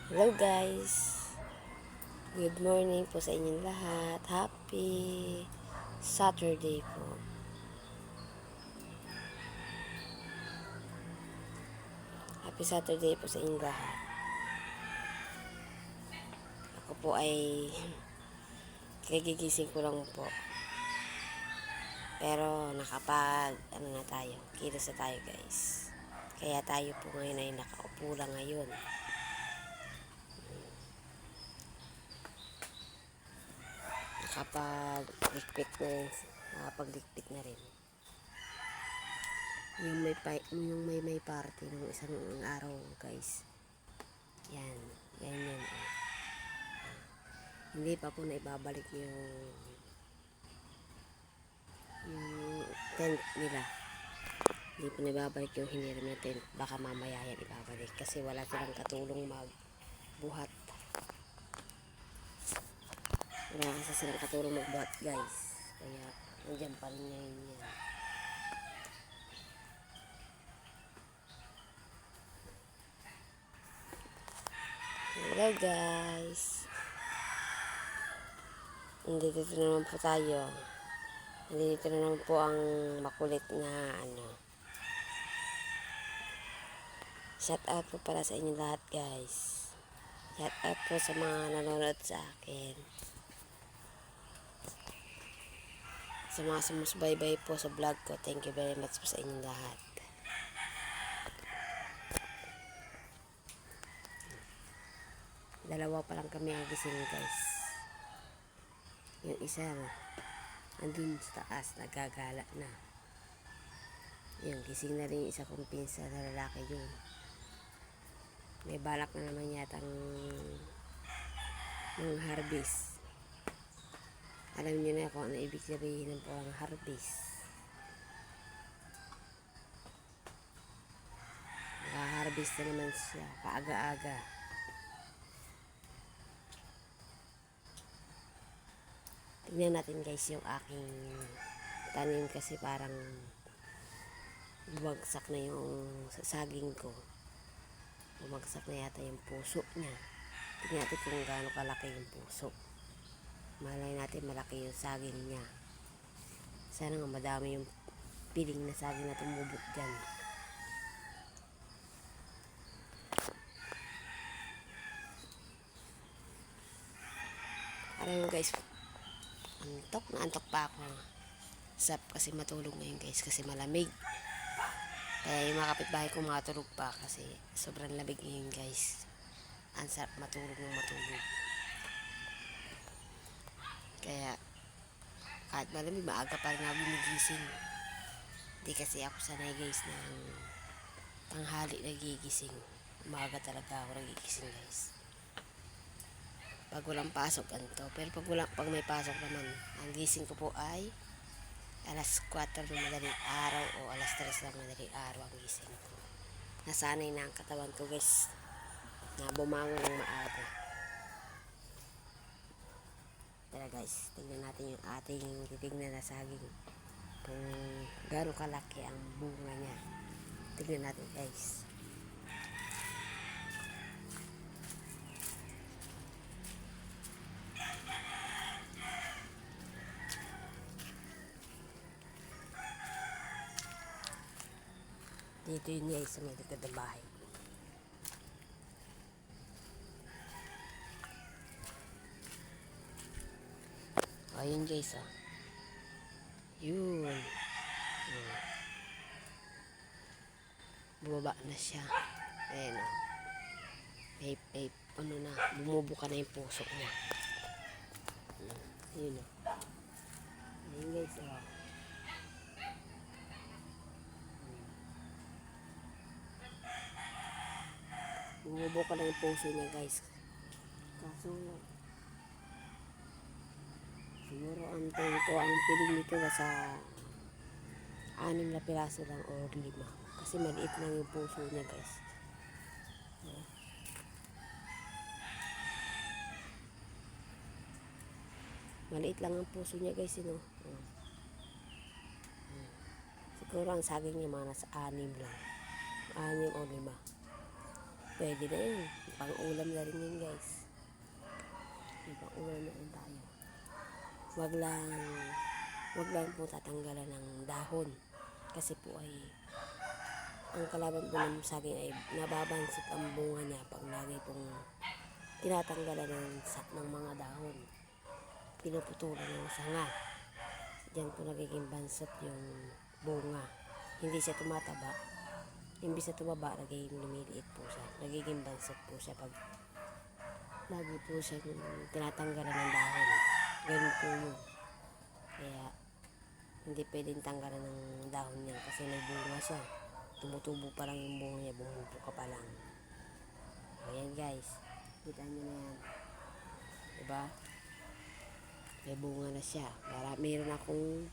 Hello guys, good morning po sa inyong lahat. Happy Saturday po. Happy Saturday po sa inyong lahat. Ako po ay kagigising ko lang po. Pero na tayo, kilos na tayo guys. Kaya tayo po ngayon ay nakaupo lang ngayon. Nakapaglikpit na rin. Yung may party ng isang araw guys. Yan, ganyan. Hindi pa po na ibabalik yung tent nila. Hindi po na ibabalik yung hiniram na tent. Baka mamaya yan ibabalik kasi wala silang katulong magbuhat. Wala kasi silang katulong magbuhat guys. Kaya nandiyan pa rin ngayon yan. Hello guys. Nandito naman po tayo. Nandito na naman po ang makulit na shout out po para sa inyo lahat guys. Shout out po sa mga nanonood sa akin. Sa mga sumusbaybay po sa vlog ko. Thank you very much po sa inyo lahat. Dalawa pa lang kami ang gising guys. Yung isa andun sa taas, nagagala na. Yung gising na rin yung isa kong pinsa na lalaki yun. May balak na naman yatang harvest. Alam niyo na kung ano ibig sabihin ng pang harvest. Naka-harvest na naman siya, kaaga-aga. Tignan natin guys yung aking tanim kasi parang bumagsak na yung saging ko. Bumagsak na yata yung puso niya. Tignan natin kung gaano kalaki yung puso. Malay natin malaki yung saging niya. Sana nga madami yung piling na saging na tumubot dyan. Alam mo guys, antok pa ako. Sap kasi matulog ngayon guys kasi malamig. Kaya yung mga kapitbahay ko matulog pa kasi sobrang lamig ngayon guys. Ang sarap matulog ng matulog. Kaya kahit malamig, maaga pa rin ako nagigising. Hindi kasi ako sanay guys ng tanghali nagigising. Umaga talaga ako nagigising guys. Pag walang pasok ganito. Pero pag may pasok naman, ang gising ko po ay alas 4 ng madaling araw o alas 3 ng madaling araw ang gising ko. Nasanay na ang katawan ko guys na bumangon ng maaga. Tara guys, tingnan natin yung ating titignan na saging kung gaano kalaki ang bunga niya. Tingnan natin guys. Dito yun guys sa may likod ng bahay. O yun guys oh. Yun. Bumaba na siya. Ayan oh. Ano na, bumubuka na yung puso niya. Yun oh. Ayun guys oh. Bumubuka na yung puso niya guys. Kaso siguro ang piling nito sa 6 na piraso lang o 5 kasi maliit lang yung puso niya guys. Maliit lang ang puso niya guys siguro ang saging niya mga nasa 6 lang, 6 o 5. Pwede na yun, Pang-ulam na rin yun guys. May pang-ulam na rin tayo. Wag lang po tatanggalan ng dahon. Kasi po ay ang kalaban po ng saging ay nababansit ang bunga niya pag lagi pong tinatanggalan ng mga dahon. Pinuputulan ng sanga. Diyan po nagiging bansot yung bunga. Hindi siya tumataba. Imbis na tumaba, nagiging lumiliit po siya. Nagiging bansot po siya pag lagi po siya tinatanggalan ng dahon. Ganun po yun. Kaya hindi pwedeng tanggalan ng dahon niya kasi may bunga siya. Tumutubo pa lang yung bunga niya, bumubuka pa lang. Ayan guys, kita nyo na yan. Diba? May bunga na siya. Mayroon akong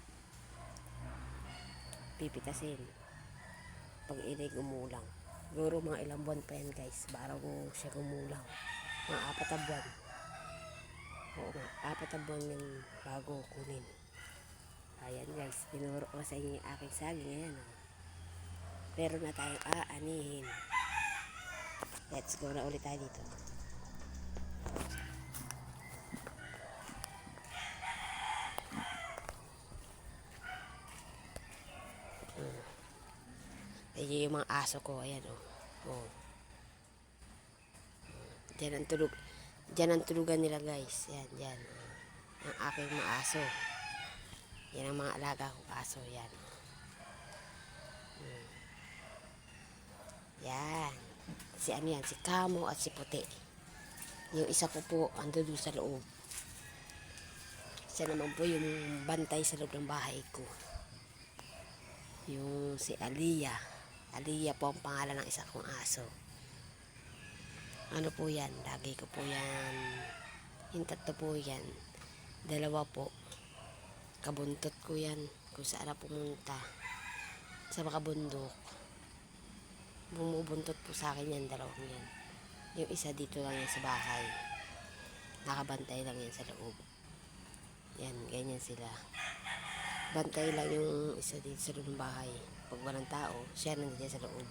pipitasin pag inay gumulang. Siguro mga ilang buwan pa yan guys, bago siya gumulang. Mga 4 na buwan. Oo nga, 4 na buwan yung bago kunin. Ayan guys, pinuro ko sa inyo yung aking saging. Ayan o. Pero na tayong aanihin. Let's go na ulit tayo dito. Ayan yung mga aso ko. Ayan o. Oh. Diyan ang tulugan nila guys. Yan, yan. Ang aking mga aso. Yan ang mga alaga kong aso. Yan. Yan. Si ano yan? Si Kamo at si Puti. Yung isa ko po ando doon sa loob. Isa naman po yung bantay sa loob ng bahay ko. Yung si Aliyah. Aliyah po ang pangalan ng isa kong aso. Ano po yan? Lagi ko po yan. Yung 3 po yan. 2 po. Kabuntot ko yan. Kung saan na pumunta. Sa makabundok. Bumubuntot po sa akin yan. 2 yan. Yung isa dito lang yan sa bahay. Nakabantay lang yan sa loob. Yan, ganyan sila. Bantay lang yung isa dito sa loob ng bahay. Pag walang tao, siya nandiyan sa loob.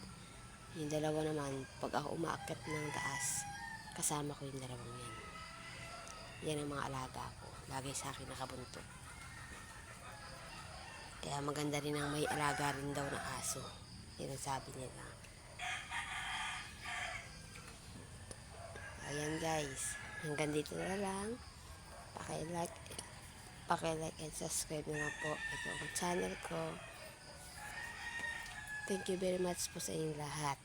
Yung 2 naman, pag ako umaakyat ng taas, kasama ko yung 2 yan. Yan ang mga alaga ko. Lagi sa akin nakabuntot. Kaya maganda rin ang may alaga rin daw na aso. Yan ang sabi nila. Ayan guys. Hanggang dito na lang. Paki-like and subscribe na lang po. Ito ang channel ko. Thank you very much po sa inyong lahat.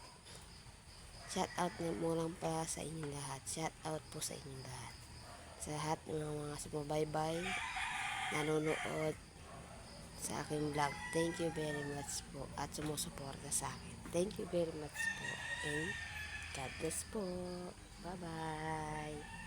Shout out na mo lang pala sa inyong lahat. Shout out po sa inyong lahat. Sa lahat ng mga sumubaybay, nanonood sa aking vlog. Thank you very much po. At sumusuporta sa akin. Thank you very much po. And God bless po. Bye-bye.